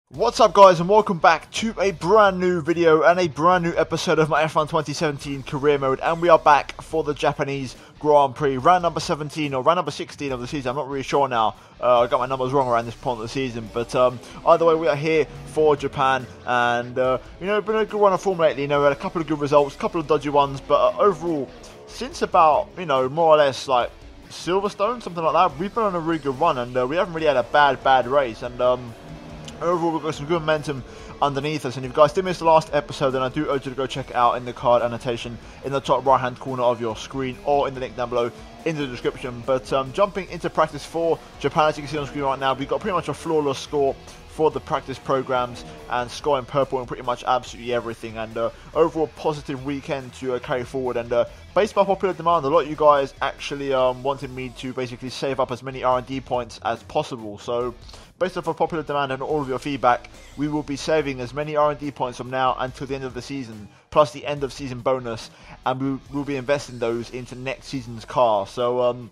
What's up guys, and welcome back to a brand new video and a brand new episode of my F1 2017 career mode, and we are back for the Japanese Grand Prix, round number 17 or round number 16 of the season. I'm not really sure now. I got my numbers wrong around this point of the season, but either way, we are here for Japan, and you know, it's been a good run of form lately. You know, we had a couple of good results, a couple of dodgy ones, but overall, since about, you know, more or less like Silverstone, something like that, we've been on a really good run, and we haven't really had a bad race, and overall, we've got some good momentum underneath us. And if you guys did miss the last episode, then I do urge you to go check it out in the card annotation in the top right hand corner of your screen, or in the link down below in the description. But jumping into practice for Japan, as you can see on screen right now, we've got pretty much a flawless score for the practice programs, and scoring purple in pretty much absolutely everything, and overall positive weekend to carry forward. And based by popular demand, a lot of you guys actually wanted me to basically save up as many R&D points as possible. So based off of popular demand and all of your feedback, we will be saving as many R&D points from now until the end of the season, plus the end of season bonus, and we will be investing those into next season's car. So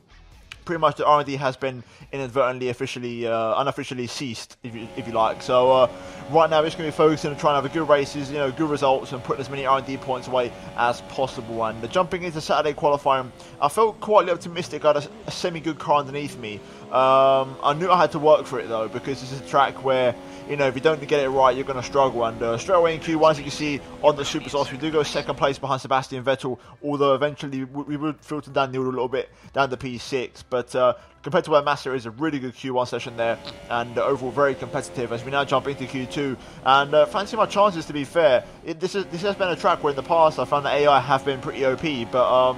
pretty much the R&D has been inadvertently, unofficially ceased, if you like. So right now we're just going to be focusing on trying to have good races, you know, good results, and putting as many R&D points away as possible. And jumping into Saturday qualifying, I felt quite optimistic. I had a semi-good car underneath me. I knew I had to work for it though, because this is a track where, you know, if you don't get it right, you're going to struggle. And straight away in Q1, as you can see on the Supersofts, we do go second place behind Sebastian Vettel, although eventually we would filter down the order a little bit, down to P6. But compared to where Massa is, a really good Q1 session there, and overall very competitive as we now jump into Q2. And fancy my chances, to be fair. This has been a track where in the past I found that AI have been pretty OP, but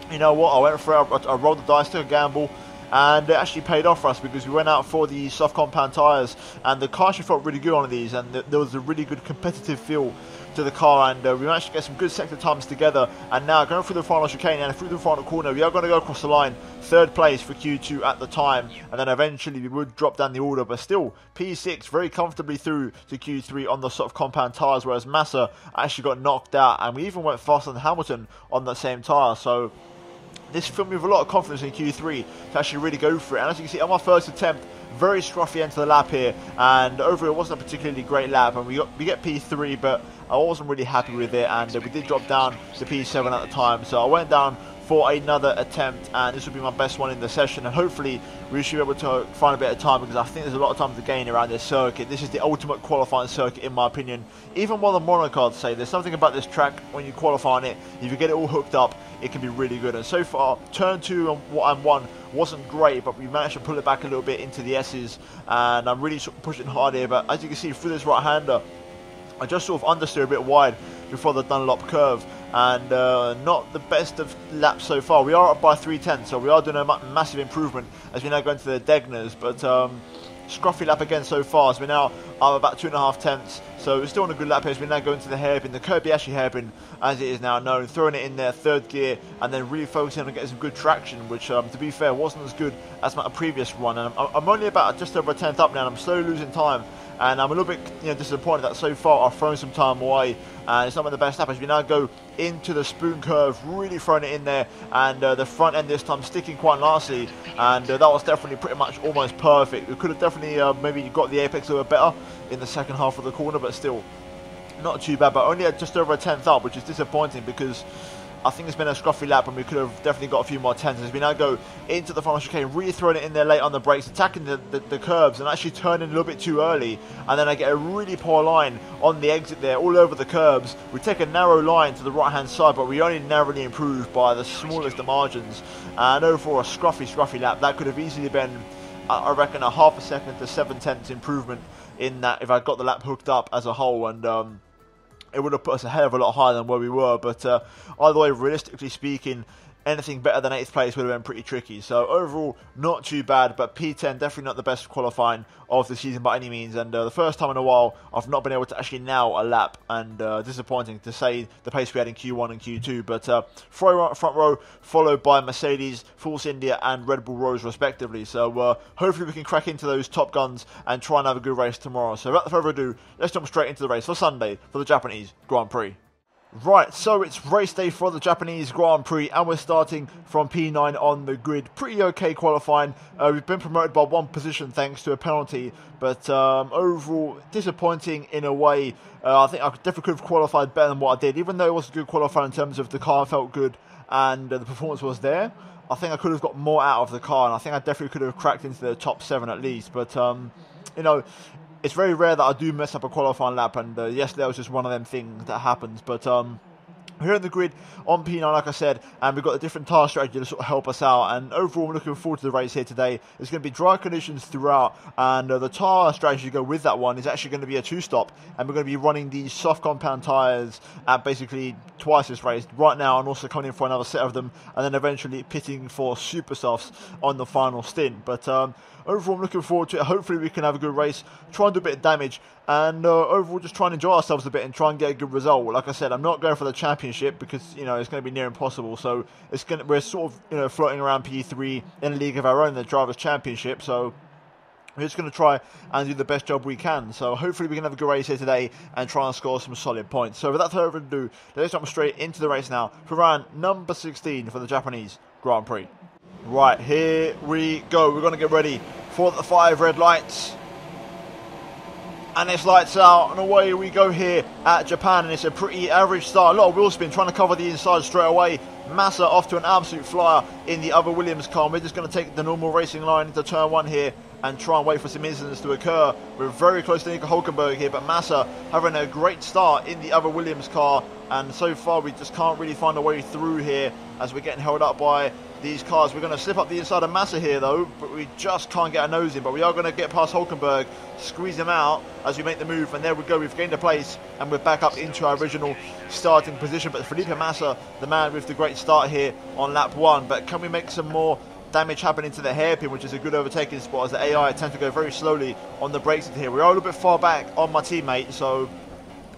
you know what, I went for it, I rolled the dice, took a gamble, and it actually paid off for us, because we went out for the soft compound tyres, and the car actually felt really good on these, and there was a really good competitive feel to the car, and we managed to get some good sector times together. And now going through the final chicane and through the final corner, we are going to go across the line, third place for Q2 at the time, and then eventually we would drop down the order, but still P6 very comfortably through to Q3 on the soft compound tyres, whereas Massa actually got knocked out, and we even went faster than Hamilton on that same tyre. So this filled me with a lot of confidence in Q3 to actually really go for it. And as you can see, on my first attempt, very scruffy end to the lap here, and overall it wasn't a particularly great lap, and we get P3, but I wasn't really happy with it, and we did drop down to P7 at the time. So I went down for another attempt, and this will be my best one in the session, and hopefully we should be able to find a bit of time, because I think there's a lot of time to gain around this circuit. This is the ultimate qualifying circuit in my opinion. Even while the monocards say, there's something about this track when you qualify on it, if you get it all hooked up, it can be really good. And so far, turn 2 and 1 wasn't great, but we managed to pull it back a little bit into the S's, and I'm really sort of pushing hard here. But as you can see, through this right-hander, I just sort of understeer a bit wide before the Dunlop curve, and not the best of laps so far. We are up by 3/10, so we are doing a massive improvement as we now go into the Degners, but scruffy lap again so far, so we're now up about 2.5 tenths, so we're still on a good lap here as we now go into the hairpin, the Kobayashi hairpin as it is now known, throwing it in there, third gear, and then really focusing on getting some good traction, which to be fair wasn't as good as my previous run. And I'm only about just over a tenth up now, and I'm slowly losing time, and I'm a little bit, you know, disappointed that so far I've thrown some time away, and it's not been the best lap as we now go into the spoon curve, really throwing it in there, and the front end this time sticking quite nicely, and that was definitely pretty much almost perfect. We could have definitely maybe got the apex a little better in the second half of the corner, but still not too bad. But only at just over a tenth up, which is disappointing, because I think it's been a scruffy lap, and we could have definitely got a few more tenths as we now go into the final chicane, really throwing it in there late on the brakes, attacking the curbs, and actually turning a little bit too early. And then I get a really poor line on the exit there, all over the curbs. We take a narrow line to the right hand side, but we only narrowly improved by the smallest of margins. And overall, a scruffy lap. That could have easily been, I reckon, a half a second to 7/10 improvement in that if I got the lap hooked up as a whole, and it would have put us a hell of a lot higher than where we were. But either way, realistically speaking, anything better than 8th place would have been pretty tricky. So overall, not too bad, but P10 definitely not the best qualifying of the season by any means. And the first time in a while, I've not been able to actually nail a lap, and disappointing to say the pace we had in Q1 and Q2. But front row, followed by Mercedes, Force India, and Red Bull Rose respectively. So hopefully we can crack into those top guns and try and have a good race tomorrow. So without further ado, let's jump straight into the race for Sunday for the Japanese Grand Prix. Right, so it's race day for the Japanese Grand Prix, and we're starting from P9 on the grid. Pretty okay qualifying. We've been promoted by one position thanks to a penalty, but overall disappointing in a way. I think I definitely could have qualified better than what I did, even though it was a good qualifying in terms of the car felt good and the performance was there. I think I could have got more out of the car, and I think I definitely could have cracked into the top 7 at least, but you know, it's very rare that I do mess up a qualifying lap, and yesterday was just one of them things that happens. But here in the grid on P9, like I said, and we've got a different tyre strategy to sort of help us out. And overall, we're looking forward to the race here today. It's going to be dry conditions throughout, and the tyre strategy to go with that one is actually going to be a 2-stop, and we're going to be running these soft compound tyres at basically twice this race right now, and also coming in for another set of them, and then eventually pitting for super softs on the final stint. But overall, I'm looking forward to it. Hopefully, we can have a good race, try and do a bit of damage, and overall, just try and enjoy ourselves a bit and try and get a good result. Like I said, I'm not going for the championship because it's going to be near impossible. So we're sort of floating around P3 in a league of our own, the Drivers' Championship. So we're just going to try and do the best job we can. So hopefully we can have a good race here today and try and score some solid points. So without further ado, let's jump straight into the race now for round number 16 for the Japanese Grand Prix. Right, here we go. We're going to get ready for the 5 red lights. And it's lights out, and away we go here at Japan, and it's a pretty average start. A lot of wheel spin, trying to cover the inside straight away. Massa off to an absolute flyer in the other Williams car. We're just going to take the normal racing line into turn 1 here and try and wait for some incidents to occur. We're very close to Nico Hulkenberg here, but Massa having a great start in the other Williams car, and so far we just can't really find a way through here as we're getting held up by these cars. We're going to slip up the inside of Massa here though, but we just can't get our nose in. But we are going to get past Hulkenberg, squeeze him out as we make the move, and there we go. We've gained a place and we're back up into our original starting position. But Felipe Massa, the man with the great start here on lap 1, but can we make some more damage happen into the hairpin, which is a good overtaking spot as the AI tend to go very slowly on the brakes here. We are a little bit far back on my teammate, so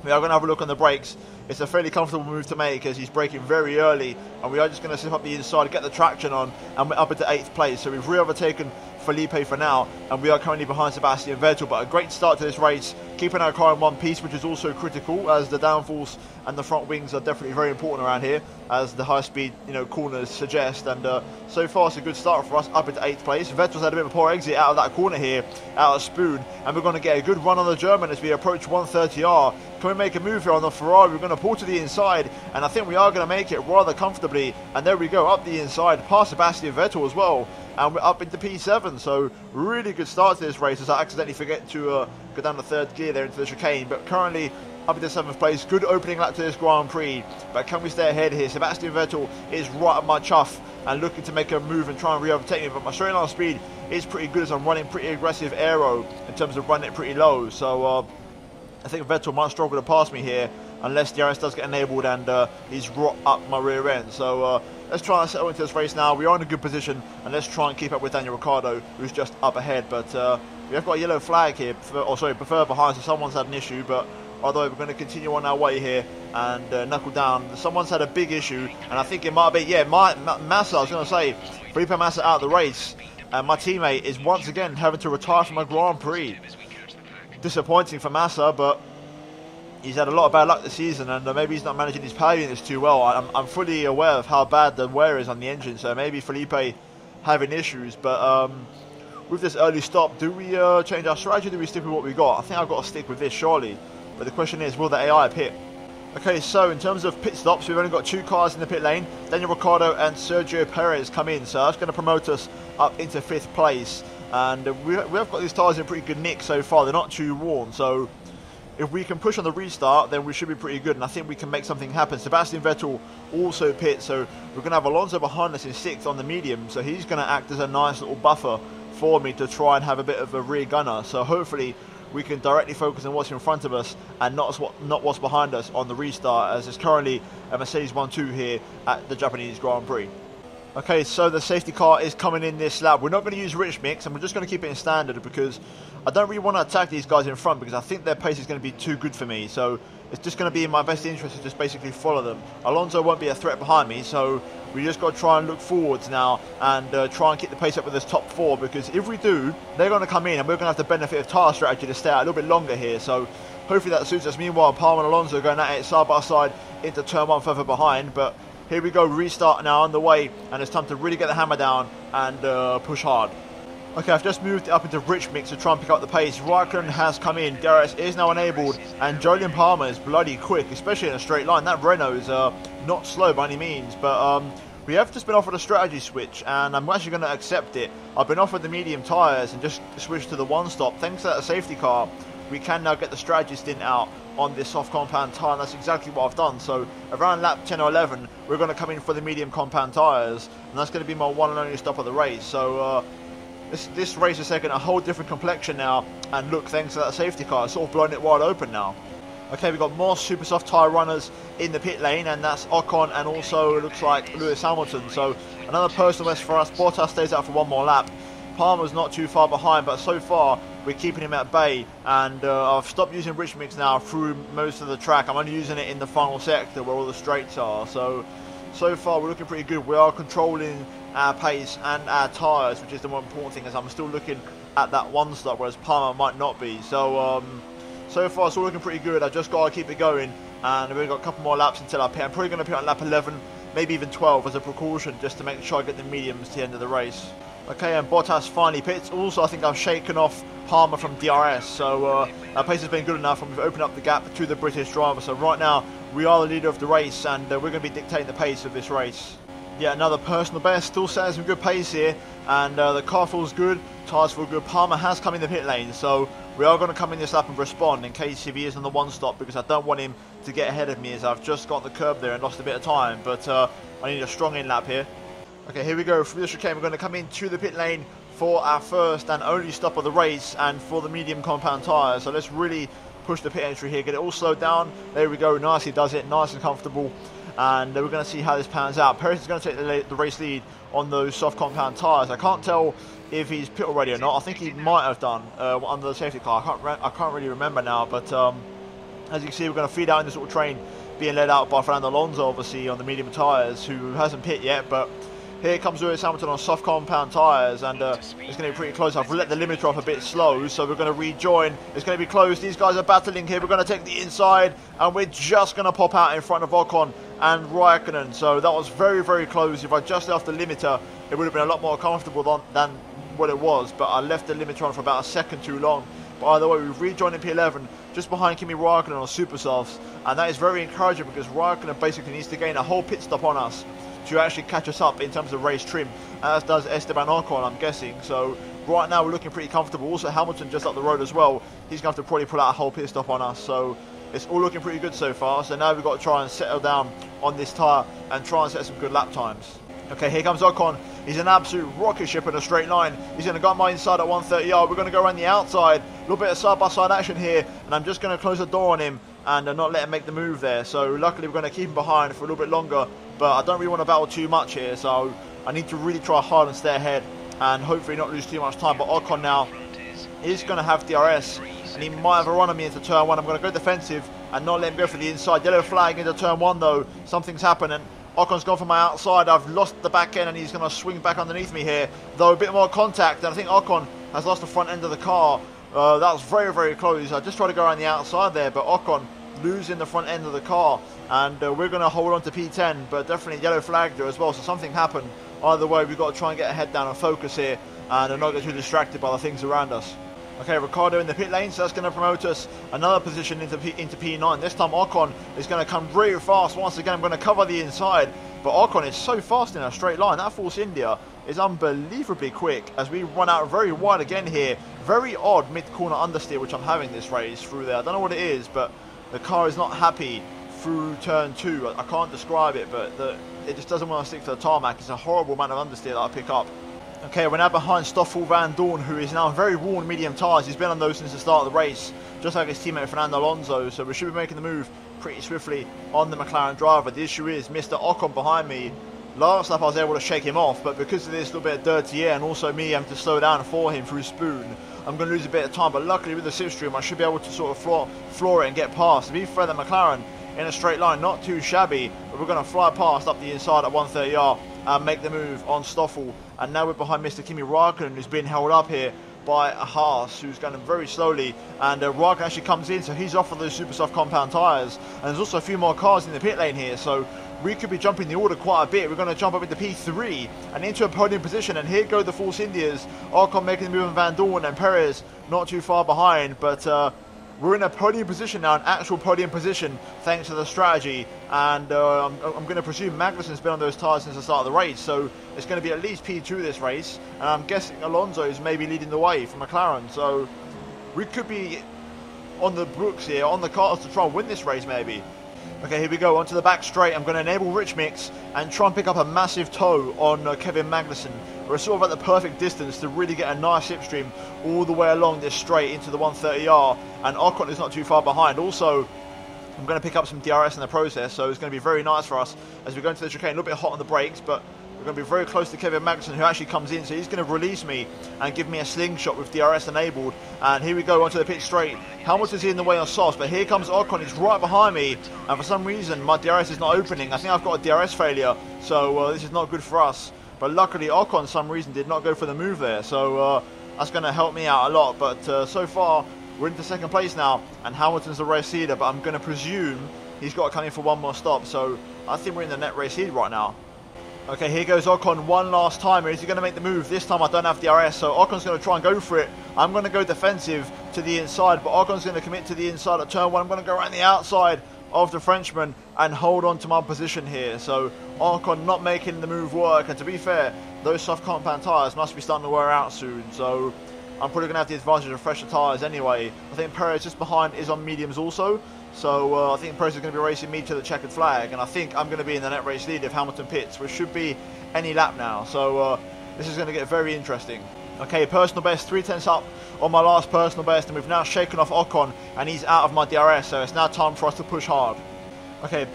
we are going to have a look on the brakes. It's a fairly comfortable move to make as he's braking very early, and we are just going to slip up the inside, get the traction on, and we're up into 8th place. So we've re-overtaken Felipe for now, and we are currently behind Sebastian Vettel. But a great start to this race, keeping our car in one piece, which is also critical as the downforce and the front wings are definitely very important around here, as the high-speed corners suggest. And so far, it's a good start for us, up into 8th place. Vettel's had a bit of a poor exit out of that corner here, out of Spoon, and we're going to get a good run on the German as we approach 130R. Can we make a move here on the Ferrari? We're going to pull to the inside, and I think we are going to make it rather comfortably. And there we go, up the inside, past Sebastian Vettel as well, and we're up into P7. So really good start to this race as I accidentally forget to go down the 3rd gear there into the chicane. But currently up into 7th place. Good opening lap to this Grand Prix, but can we stay ahead here? Sebastian Vettel is right at my chuff and looking to make a move and try and re-overtake me, but my straight line speed is pretty good as I'm running pretty aggressive aero in terms of running it pretty low. So I think Vettel might struggle to pass me here unless DRS does get enabled and he's right up my rear end. So let's try and settle into this race now. We are in a good position, and let's try and keep up with Daniel Ricciardo, who's just up ahead. But we have got a yellow flag here, prefer behind, so someone's had an issue. But although we're going to continue on our way here and knuckle down. Someone's had a big issue, and I think it might be, Massa, I was going to say, Felipe Massa out of the race, and my teammate is once again having to retire from a Grand Prix. Disappointing for Massa, but he's had a lot of bad luck this season, and maybe he's not managing his power units too well. I'm fully aware of how bad the wear is on the engine, so maybe Felipe having issues, but with this early stop, do we change our strategy, or do we stick with what we got? I think I've got to stick with this, surely. But the question is, will the AI pit? Okay, so in terms of pit stops, we've only got 2 cars in the pit lane. Daniel Ricciardo and Sergio Perez come in, so that's going to promote us up into 5th place. And we have got these tyres in pretty good nick so far. They're not too worn, so if we can push on the restart, then we should be pretty good, and I think we can make something happen. Sebastian Vettel also pit, so we're going to have Alonso behind us in 6th on the medium, so he's going to act as a nice little buffer for me to try and have a bit of a rear gunner. So hopefully we can directly focus on what's in front of us and not what's behind us on the restart, as it's currently a Mercedes 1-2 here at the Japanese Grand Prix. Okay, so the safety car is coming in this lap. We're not going to use rich mix, and we're just going to keep it in standard because I don't really want to attack these guys in front because I think their pace is going to be too good for me. So it's just going to be in my best interest to just basically follow them. Alonso won't be a threat behind me, so we just got to try and look forwards now and try and keep the pace up with this top 4, because if we do, they're going to come in and we're going to have the benefit of tyre strategy to stay out a little bit longer here. So hopefully that suits us. Meanwhile, Palmer and Alonso going at it side by side into turn 1 further behind, but here we go, restart now on the way, and it's time to really get the hammer down and push hard. Okay, I've just moved it up into rich mix to try and pick up the pace. Raikkonen has come in, DRS is now enabled, and Jolyon Palmer is bloody quick, especially in a straight line. That Renault is not slow by any means, but we have just been offered a strategy switch, and I'm actually going to accept it. I've been offered the medium tyres and just switched to the one stop. Thanks to that safety car, we can now get the strategy stint out on this soft compound tyre, and that's exactly what I've done. So around lap 10 or 11, we're going to come in for the medium compound tyres, and that's going to be my one and only stop of the race. So this race is taking a whole different complexion now, and look, thanks to that safety car, it's sort of blown it wide open now. Okay, we've got more super soft tyre runners in the pit lane, and that's Ocon and also it looks like Lewis Hamilton. So another personal best for us. Bottas stays out for one more lap. Palmer's not too far behind, but so far we're keeping him at bay, and I've stopped using rich mix now through most of the track. I'm only using it in the final sector where all the straights are. So far we're looking pretty good. We are controlling our pace and our tyres, which is the more important thing, as I'm still looking at that one stop, whereas Palmer might not be. So far it's all looking pretty good. I just got to keep it going, and we've got a couple more laps until I pit. I'm probably going to pit on lap 11, maybe even 12 as a precaution, just to make sure I get the mediums to the end of the race. Okay, and Bottas finally pits. Also, I think I've shaken off Palmer from DRS, so our pace has been good enough, and we've opened up the gap to the British driver. So right now, we are the leader of the race, and we're going to be dictating the pace of this race. Yeah, another personal best, still setting some good pace here, and the car feels good, tyres feel good. Palmer has come in the pit lane, so we are going to come in this lap and respond in case if he is on the one stop, because I don't want him to get ahead of me, as I've just got the curb there and lost a bit of time, but I need a strong in lap here. Okay, here we go, through the chicane. We're going to come into the pit lane for our first and only stop of the race, and for the medium compound tyres. So let's really push the pit entry here, get it all slowed down. There we go, nicely does it, nice and comfortable. And we're going to see how this pans out. Perez is going to take the race lead on those soft compound tyres. I can't tell if he's pit already or not. I think he might have done under the safety car. I can't really remember now, but as you can see, we're going to feed out in this little train being led out by Fernando Alonso, obviously, on the medium tyres, who hasn't pit yet, but here comes Lewis Hamilton on soft compound tyres, and it's going to be pretty close. I've let the limiter off a bit slow, so we're going to rejoin. It's going to be close. These guys are battling here. We're going to take the inside, and we're just going to pop out in front of Ocon and Raikkonen. So that was very, very close. If I just left the limiter, it would have been a lot more comfortable than what it was, but I left the limiter on for about a second too long. By the way, we've rejoined in P11, just behind Kimi Raikkonen on super softs, and that is very encouraging, because Raikkonen basically needs to gain a whole pit stop on us to actually catch us up in terms of race trim, as does Esteban Ocon, I'm guessing. So right now we're looking pretty comfortable. Also Hamilton just up the road as well, he's going to have to probably pull out a whole pit stop on us, so it's all looking pretty good so far. So now we've got to try and settle down on this tyre and try and set some good lap times. Okay, here comes Ocon. He's an absolute rocket ship in a straight line. He's going to go my inside at 130R. We're going to go around the outside. A little bit of side-by-side action here, and I'm just going to close the door on him and not let him make the move there. So luckily we're going to keep him behind for a little bit longer, but I don't really want to battle too much here, so I need to really try hard and stay ahead and hopefully not lose too much time. But Ocon now is going to have DRS, and he might have a run on me into turn 1. I'm going to go defensive and not let him go for the inside. Yellow flag into turn 1 though. Something's happening. Ocon's gone for my outside. I've lost the back end, and he's going to swing back underneath me here, though a bit more contact, and I think Ocon has lost the front end of the car. That was very, very close. I just tried to go around the outside there, but Ocon losing the front end of the car, and we're going to hold on to P10, but definitely yellow flag there as well, so something happened. Either way, we've got to try and get a head down and focus here, and not get too distracted by the things around us. Okay, Ricciardo in the pit lane, so that's going to promote us another position into P9. This time Ocon is going to come really fast. Once again, I'm going to cover the inside, but Ocon is so fast in a straight line. That Force India is unbelievably quick as we run out very wide again here. Very odd mid-corner understeer, which I'm having this race through there. I don't know what it is, but the car is not happy through turn 2. I can't describe it, but it just doesn't want to stick to the tarmac. It's a horrible amount of understeer that I pick up. Okay, we're now behind Stoffel Vandoorne, who is now very worn medium tyres. He's been on those since the start of the race, just like his teammate Fernando Alonso, so we should be making the move pretty swiftly on the McLaren driver. The issue is Mr. Ocon behind me. Last lap I was able to shake him off, but because of this little bit of dirty air and also me having to slow down for him through Spoon, I'm going to lose a bit of time, but luckily with the slipstream I should be able to sort of floor it and get past. To be fair, the McLaren in a straight line, not too shabby, but we're going to fly past up the inside at 130R and make the move on Stoffel. And now we're behind Mr. Kimi Raikkonen, who's been held up here by Haas, who's going very slowly, and Raikkonen actually comes in, so he's off of those super soft compound tyres. And there's also a few more cars in the pit lane here, so we could be jumping the order quite a bit. We're going to jump up into P3 and into a podium position, and here go the Force Indias. Ocon making the move on Van Dorn, and Perez not too far behind, but we're in a podium position now, an actual podium position, thanks to the strategy. And I'm going to presume Magnussen's been on those tyres since the start of the race, so it's going to be at least P2 this race. And I'm guessing Alonso is maybe leading the way from McLaren, so we could be on the books here, on the cards to try and win this race maybe. Okay, here we go, onto the back straight. I'm going to enable Rich Mix and try and pick up a massive toe on Kevin Magnussen. We're sort of at the perfect distance to really get a nice slipstream all the way along this straight into the 130R, and Ocon is not too far behind. Also, I'm going to pick up some DRS in the process, so it's going to be very nice for us as we go into the chicane. A little bit hot on the brakes, but we're going to be very close to Kevin Magnussen, who actually comes in, so he's going to release me and give me a slingshot with DRS enabled. And here we go onto the pit straight. Hamilton's in the way on softs, but here comes Ocon. He's right behind me, and for some reason my DRS is not opening. I think I've got a DRS failure, so this is not good for us. But luckily Ocon, for some reason, did not go for the move there, so that's going to help me out a lot. But so far we're into second place now, and Hamilton's the race leader, but I'm going to presume he's got to come in for one more stop, so I think we're in the net race lead right now. Okay, here goes Ocon one last time. Is he going to make the move? This time I don't have DRS, so Ocon's going to try and go for it. I'm going to go defensive to the inside, but Ocon's going to commit to the inside of turn one. I'm going to go around the outside of the Frenchman and hold on to my position here. So Ocon not making the move work, and to be fair, those soft compound tyres must be starting to wear out soon, so I'm probably going to have the advantage of fresher tyres anyway. I think Perez just behind is on mediums also. So I think Perez is going to be racing me to the checkered flag, and I think I'm going to be in the net race lead if Hamilton pits, which should be any lap now. So this is going to get very interesting. Okay, personal best, 3/10 up on my last personal best, and we've now shaken off Ocon, and he's out of my DRS, so it's now time for us to push hard. Okay,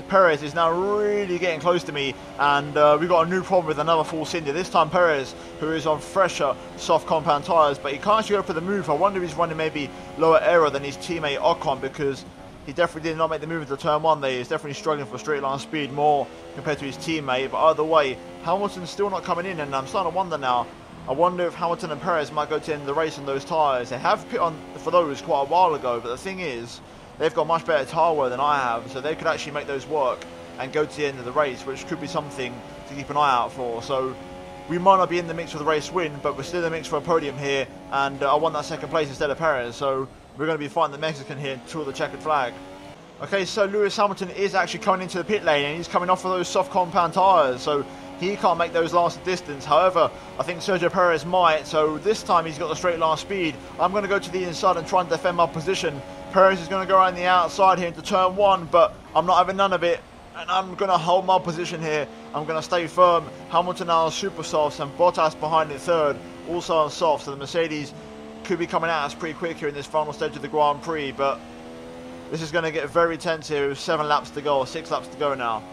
Perez is now really getting close to me, and we've got a new problem with another Force India. This time Perez, who is on fresher soft compound tyres, but he can't actually go for the move. I wonder if he's running maybe lower error than his teammate Ocon, because he definitely did not make the move into turn one there. He's definitely struggling for straight line speed more compared to his teammate, but either way, Hamilton's still not coming in, and I'm starting to wonder now. I wonder if Hamilton and Perez might go to end the race on those tyres. They have pit on for those quite a while ago, but the thing is, they've got much better tyre wear than I have, so they could actually make those work and go to the end of the race, which could be something to keep an eye out for. So we might not be in the mix for the race win, but we're still in the mix for a podium here, and I want that second place instead of Perez, so we're going to be fighting the Mexican here until the checkered flag. Okay, so Lewis Hamilton is actually coming into the pit lane, and he's coming off of those soft compound tyres, so he can't make those last distance. However, I think Sergio Perez might, so this time he's got the straight line speed. I'm going to go to the inside and try and defend my position. Perez is going to go around the outside here into turn one, but I'm not having none of it, and I'm going to hold my position here. I'm going to stay firm. Hamilton now on super softs, and Bottas behind in third, also on softs, so the Mercedes could be coming at us pretty quick here in this final stage of the Grand Prix, but this is going to get very tense here with 7 laps to go, or 6 laps to go now.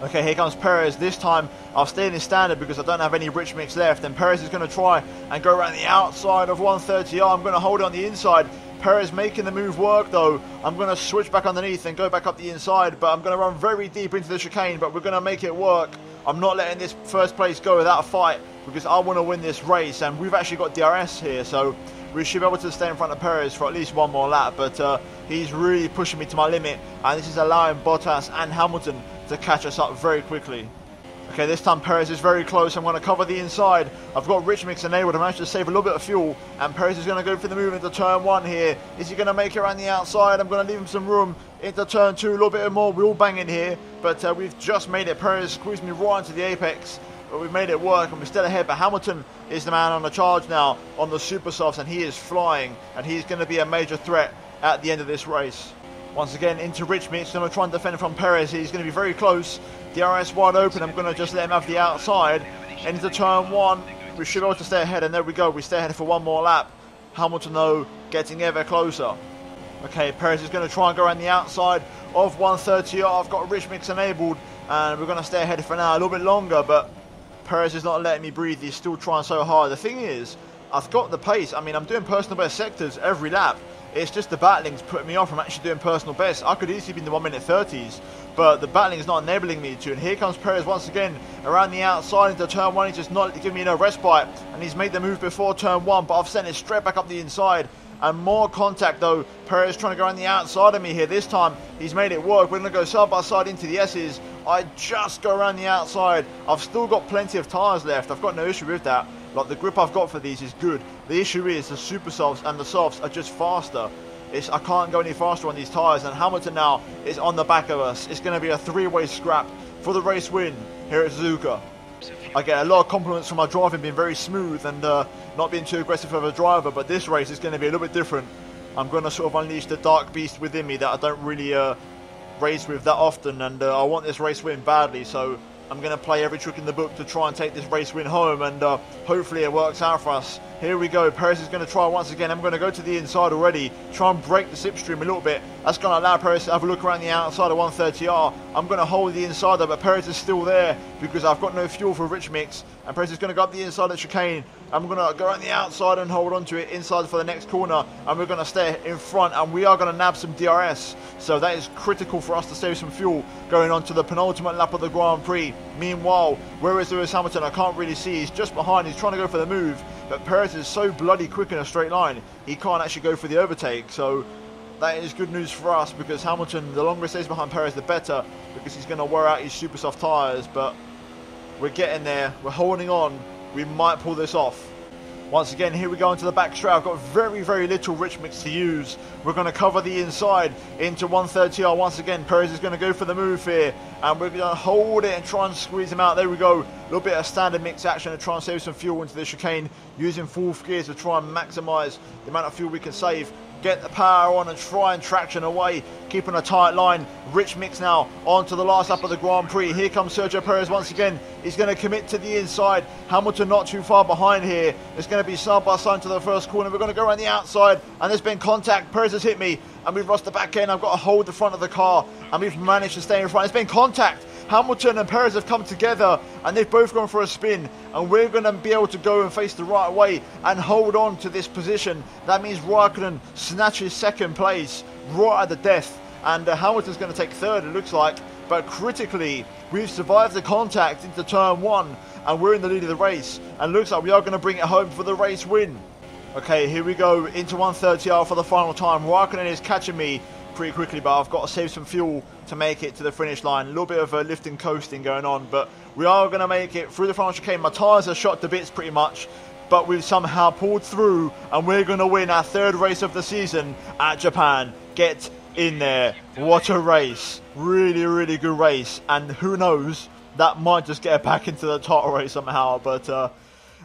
Okay, here comes Perez. This time I'll stay in his standard because I don't have any rich mix left, and Perez is going to try and go around the outside of 130R. I'm going to hold it on the inside. Perez making the move work though. I'm going to switch back underneath and go back up the inside, but I'm going to run very deep into the chicane, but we're going to make it work. I'm not letting this first place go without a fight because I want to win this race, and we've actually got DRS here, so we should be able to stay in front of Perez for at least one more lap, but he's really pushing me to my limit, and this is allowing Bottas and Hamilton to catch us up very quickly. Okay, this time Perez is very close. I'm going to cover the inside. I've got rich mix enabled. I managed to save a little bit of fuel, and Perez is going to go for the move into turn one here. Is he going to make it around the outside? I'm going to leave him some room into turn two, a little bit more. We're all banging here, but we've just made it. Perez squeezed me right into the apex, but we've made it work, and we're still ahead. But Hamilton is the man on the charge now on the super softs, and he is flying, and he's going to be a major threat at the end of this race. Once again into Rich Mix. Going to try and defend from Perez. He's going to be very close. DRS wide open. I'm going to just let him have the outside. Into turn one. We should be able to stay ahead, and there we go. We stay ahead for one more lap. Hamilton though getting ever closer. Okay, Perez is going to try and go around the outside of 130R. I've got Rich Mix enabled, and we're going to stay ahead for now a little bit longer, but Perez is not letting me breathe. He's still trying so hard. The thing is, I've got the pace. I mean, I'm doing personal best sectors every lap, It's just the battling's putting me off from actually doing personal best. I could easily be in the 1 minute 30s, but the battling is not enabling me to. And here comes Perez once again around the outside into turn 1. He's just not giving me no respite, and he's made the move before turn 1, but I've sent it straight back up the inside. And more contact though. Perez trying to go around the outside of me here. This time he's made it work. We're going to go side by side into the S's. I just go around the outside. I've still got plenty of tyres left. I've got no issue with that. Like, the grip I've got for these is good. The issue is the super softs and the softs are just faster. I can't go any faster on these tyres, and Hamilton now is on the back of us. It's going to be a three-way scrap for the race win here at Suzuka. I get a lot of compliments from my driving being very smooth and not being too aggressive of a driver, but this race is going to be a little bit different. I'm going to sort of unleash the dark beast within me that I don't really race with that often, and I want this race win badly, so I'm going to play every trick in the book to try and take this race win home, and hopefully it works out for us. Here we go. Perez is going to try once again. I'm going to go to the inside already, try and break the slipstream a little bit. That's going to allow Perez to have a look around the outside of 130R. I'm going to hold the inside though, but Perez is still there because I've got no fuel for Rich Mix, and Perez is going to go up the inside of the chicane. I'm going to go around the outside and hold on to it inside for the next corner, and we're going to stay in front, and we are going to nab some DRS. So that is critical for us to save some fuel going on to the penultimate lap of the Grand Prix. Meanwhile, where is Lewis Hamilton? I can't really see. He's just behind. He's trying to go for the move, but Perez is so bloody quick in a straight line, he can't actually go for the overtake. So that is good news for us, because Hamilton, the longer he stays behind Perez, the better, because he's going to wear out his super soft tyres. But we're getting there. We're holding on. We might pull this off. Once again, here we go into the back straight. I've got very, very little Rich Mix to use. We're going to cover the inside into 130R. Once again, Perez is going to go for the move here, and we're going to hold it and try and squeeze him out. There we go. A little bit of standard mix action to try and save some fuel into the chicane, using fourth gear to try and maximise the amount of fuel we can save. Get the power on and try and traction away, keeping a tight line. Rich Mix now on to the last lap of the Grand Prix. Here comes Sergio Perez once again. He's going to commit to the inside. Hamilton not too far behind here. It's going to be side by side to the first corner. We're going to go around the outside, and there's been contact. Perez has hit me, and we've lost the back end. I've got to hold the front of the car, and we've managed to stay in front. It's been contact. Hamilton and Perez have come together, and they've both gone for a spin, and we're going to be able to go and face the right way and hold on to this position. That means Raikkonen snatches second place right at the death, and Hamilton's going to take third, it looks like. But critically, we've survived the contact into turn 1, and we're in the lead of the race, and looks like we are going to bring it home for the race win. Okay, here we go into 130R for the final time. Raikkonen is catching me pretty quickly, but I've got to save some fuel to make it to the finish line. A little bit of a lifting coasting going on, but we are going to make it through the final chicane. My tyres are shot to bits pretty much, but we've somehow pulled through, and we're going to win our third race of the season at Japan. Get in there. What a race. Really, really good race, and who knows, that might just get back into the title race somehow, but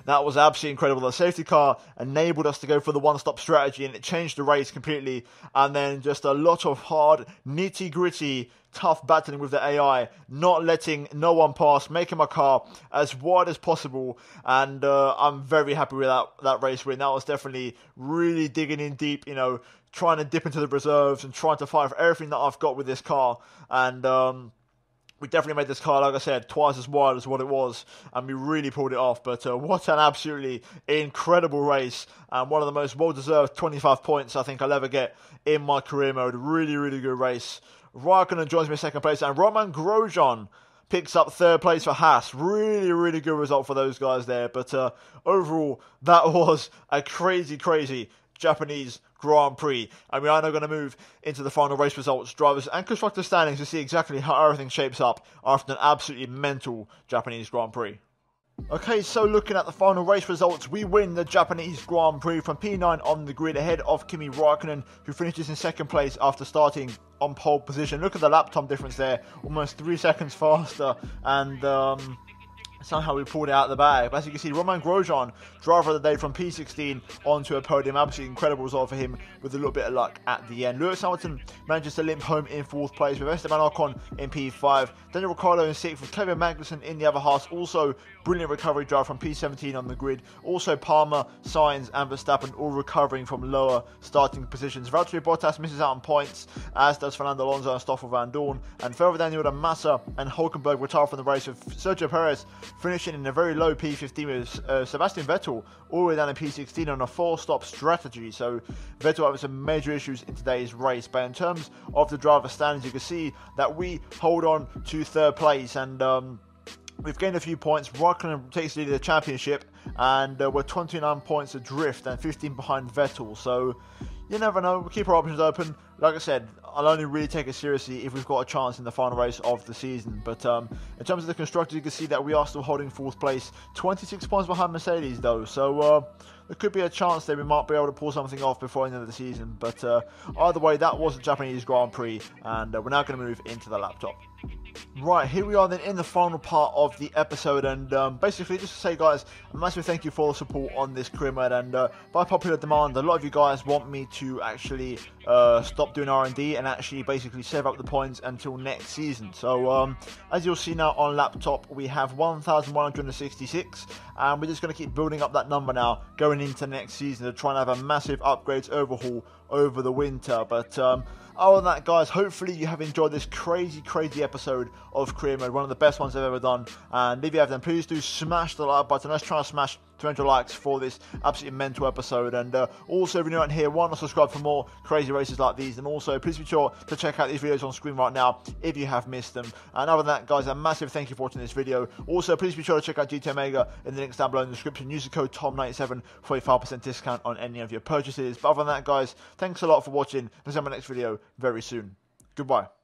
that was absolutely incredible. The safety car enabled us to go for the one-stop strategy, and it changed the race completely. And then just a lot of hard, nitty-gritty, tough battling with the AI, not letting no one pass, making my car as wide as possible. And I'm very happy with that race win. That was definitely really digging in deep, you know, trying to dip into the reserves and trying to fight for everything that I've got with this car. And we definitely made this car, like I said, twice as wide as what it was, and we really pulled it off. But what an absolutely incredible race, and one of the most well-deserved 25 points I think I'll ever get in my career mode. Really, really good race. Raikkonen joins me in second place, and Romain Grosjean picks up third place for Haas. Really, really good result for those guys there. But overall, that was a crazy, crazy Japanese Grand Prix, and we are now going to move into the final race results, drivers and constructor standings, to see exactly how everything shapes up after an absolutely mental Japanese Grand Prix. Okay, so looking at the final race results, we win the Japanese Grand Prix from P9 on the grid ahead of Kimi Raikkonen, who finishes in second place after starting on pole position. Look at the lap time difference there, almost 3 seconds faster, and somehow we pulled it out of the bag. But as you can see, Romain Grosjean, driver of the day from P16 onto a podium. Absolutely incredible result for him with a little bit of luck at the end. Lewis Hamilton manages to limp home in 4th place with Esteban Ocon in P5. Daniel Ricciardo in 6th with Kevin Magnussen in the other half. Also brilliant recovery drive from P17 on the grid. Also Palmer, Sainz and Verstappen all recovering from lower starting positions. Valtteri Bottas misses out on points, as does Fernando Alonso and Stoffel Van Dorn. And further down, you had Massa and Hulkenberg retire from the race, with Sergio Perez finishing in a very low P15 with Sebastian Vettel all the way down to P16 on a 4-stop strategy. So Vettel having some major issues in today's race. But in terms of the driver standings, you can see that we hold on to 3rd place, and we've gained a few points. Raikkonen takes the lead of the championship, and we're 29 points adrift and 15 behind Vettel. So you never know. We'll keep our options open. Like I said, I'll only really take it seriously if we've got a chance in the final race of the season. But in terms of the constructors, you can see that we are still holding 4th place. 26 points behind Mercedes, though. So there could be a chance that we might be able to pull something off before the end of the season. But either way, that was the Japanese Grand Prix. And we're now going to move into the laptop. Right, here we are then in the final part of the episode, and basically just to say, guys, a massive thank you for the support on this career mode, and by popular demand, a lot of you guys want me to actually stop doing R&D and actually basically save up the points until next season. So as you'll see now on laptop, we have 1,166, and we're just going to keep building up that number now going into next season to try and have a massive upgrades overhaul over the winter. But other than that, guys, hopefully you have enjoyed this crazy episode of Career Mode, one of the best ones I've ever done. And if you have, then please do smash the like button. Let's try to smash 200 likes for this absolutely mental episode. And also, if you're not here, why not subscribe for more crazy races like these? And also, please be sure to check out these videos on screen right now if you have missed them. And other than that, guys, a massive thank you for watching this video. Also, please be sure to check out GT Omega in the links down below in the description. Use the code TOM97 for a 5% discount on any of your purchases. But other than that, guys, thanks a lot for watching. I'll see you in my next video very soon. Goodbye.